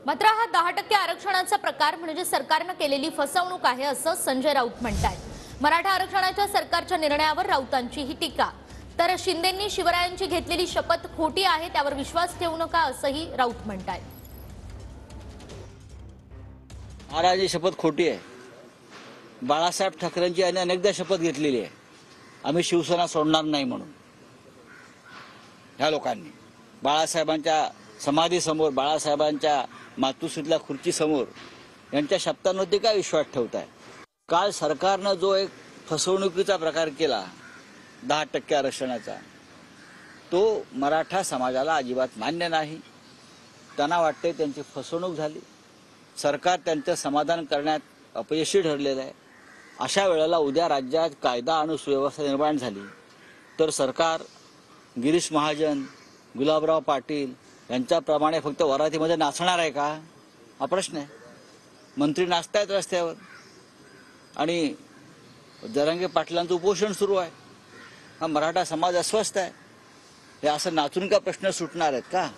मात्र हा 10% आरक्षणाचा प्रकार म्हणजे सरकारनं केलेली फसवणूक आहे असं संजय राऊत म्हणतात। मराठा आरक्षणाच्या सरकारच्या निर्णयावर राऊतांची ही टीका। तर शिंदेंनी शिवरायांची घेतलेली शपथ खोटी आहे, त्यावर विश्वास ठेवू नका असंही राऊत म्हणतात। महाराजांची शपथ खोटी आहे। बाळासाहेब ठाकरेंची यांनी अनेकदा शपथ घेतलेली आहे, आम्ही शिवसेना सोडणार नाही म्हणून। ह्या लोकांनी बाळासाहेबांच्या समाधीसमोर, बाळासाहेबांच्या मातुश्रीतल्या खुर्चीसमोर यांच्या शब्दांवरती काय विश्वास ठेवताय? काल सरकारनं जो एक फसवणुकीचा प्रकार केला 10% आरक्षणाचा, तो मराठा समाजाला अजिबात मान्य नाही। त्यांना वाटते त्यांची फसवणूक झाली, सरकार त्यांचं समाधान करण्यात अपयशी ठरलेलं आहे। अशा वेळेला उद्या राज्यात कायदा आणि सुव्यवस्था निर्माण झाली तर सरकार गिरीश महाजन, गुलाबराव पाटील यांच्याप्रमाणे फक्त वरातीमध्ये नाचणार आहे का? हा प्रश्न आहे। मंत्री नाचतायत रस्त्यावर आणि जरांगे पाटलांचं उपोषण सुरू आहे। हा मराठा समाज अस्वस्थ आहे, हे असं नाचून का प्रश्न सुटणार आहेत का?